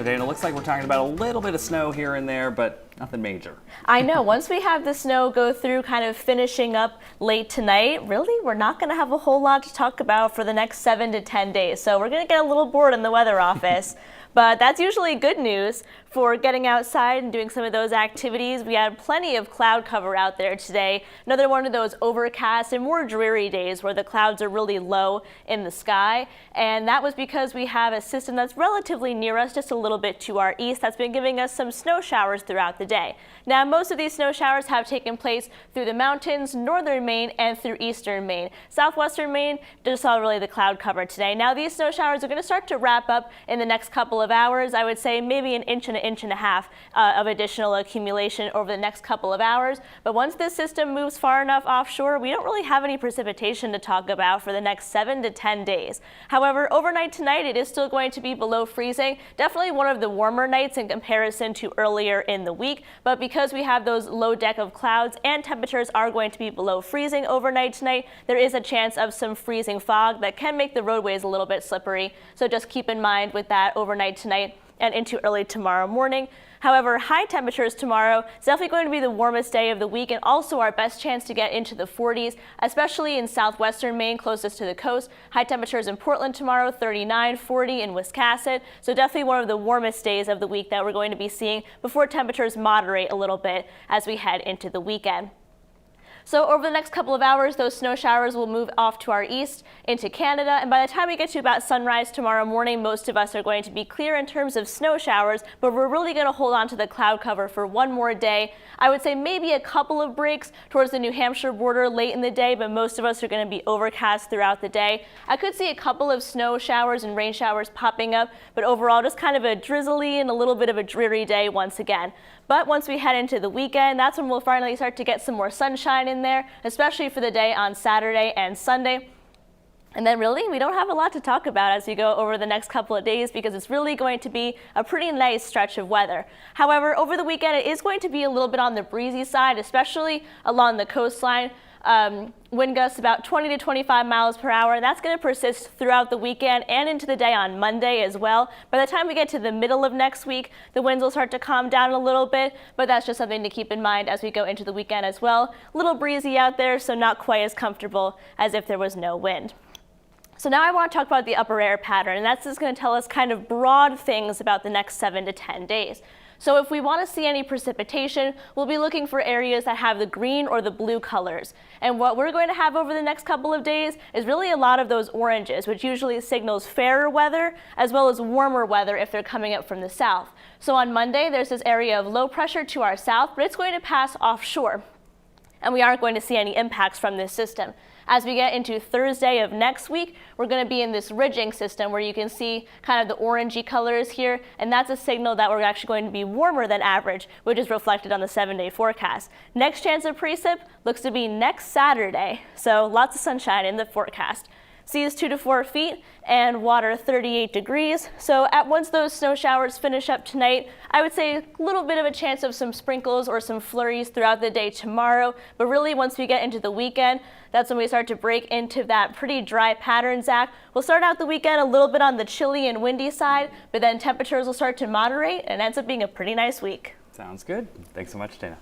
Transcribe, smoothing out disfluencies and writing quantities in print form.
So Dana, looks like we're talking about a little bit of snow here and there, but nothing major. I know. Once we have the snow go through, kind of finishing up late tonight, really, we're not going to have a whole lot to talk about for the next 7 to 10 days. So we're going to get a little bored in the weather office. But that's usually good news for getting outside and doing some of those activities. We had plenty of cloud cover out there today. Another one of those overcast and more dreary days where the clouds are really low in the sky. And that was because we have a system that's relatively near us, just a little bit to our east, that's been giving us some snow showers throughout the day. Now, most of these snow showers have taken place through the mountains, northern Maine, and through eastern Maine. Southwestern Maine just saw really the cloud cover today. Now, these snow showers are going to start to wrap up in the next couple of hours. I would say maybe an inch and a half of additional accumulation over the next couple of hours. But once this system moves far enough offshore, we don't really have any precipitation to talk about for the next 7 to 10 days. However, overnight tonight, it is still going to be below freezing. Definitely one of the warmer nights in comparison to earlier in the week. But because we have those low deck of clouds and temperatures are going to be below freezing overnight tonight, there is a chance of some freezing fog that can make the roadways a little bit slippery. So just keep in mind with that overnight tonight and into early tomorrow morning. However, high temperatures tomorrow is definitely going to be the warmest day of the week and also our best chance to get into the 40s, especially in southwestern Maine, closest to the coast. High temperatures in Portland tomorrow, 39, 40 in Wiscasset. So definitely one of the warmest days of the week that we're going to be seeing before temperatures moderate a little bit as we head into the weekend. So over the next couple of hours, those snow showers will move off to our east into Canada. And by the time we get to about sunrise tomorrow morning, most of us are going to be clear in terms of snow showers, but we're really going to hold on to the cloud cover for one more day. I would say maybe a couple of breaks towards the New Hampshire border late in the day, but most of us are going to be overcast throughout the day. I could see a couple of snow showers and rain showers popping up, but overall just kind of a drizzly and a little bit of a dreary day once again. But once we head into the weekend, that's when we'll finally start to get some more sunshine in there, especially for the day on Saturday and Sunday. And then really, we don't have a lot to talk about as we go over the next couple of days because it's really going to be a pretty nice stretch of weather. However, over the weekend, it is going to be a little bit on the breezy side, especially along the coastline. Wind gusts about 20 to 25 miles per hour, and that's going to persist throughout the weekend and into the day on Monday as well. By the time we get to the middle of next week, the winds will start to calm down a little bit, but that's just something to keep in mind as we go into the weekend as well. A little breezy out there, so not quite as comfortable as if there was no wind. So now I want to talk about the upper air pattern, and that's just going to tell us kind of broad things about the next 7 to 10 days. So if we want to see any precipitation, we'll be looking for areas that have the green or the blue colors. And what we're going to have over the next couple of days is really a lot of those oranges, which usually signals fairer weather as well as warmer weather if they're coming up from the south. So on Monday, there's this area of low pressure to our south, but it's going to pass offshore. And we aren't going to see any impacts from this system. As we get into Thursday of next week, we're going to be in this ridging system where you can see kind of the orangey colors here, and that's a signal that we're actually going to be warmer than average, which is reflected on the 7-day forecast. Next chance of precip looks to be next Saturday, so lots of sunshine in the forecast. Seas 2 to 4 feet and water 38 degrees. So once those snow showers finish up tonight, I would say a little bit of a chance of some sprinkles or some flurries throughout the day tomorrow. But really, once we get into the weekend, that's when we start to break into that pretty dry pattern, Zach. We'll start out the weekend a little bit on the chilly and windy side, but then temperatures will start to moderate and it ends up being a pretty nice week. Sounds good. Thanks so much, Dana.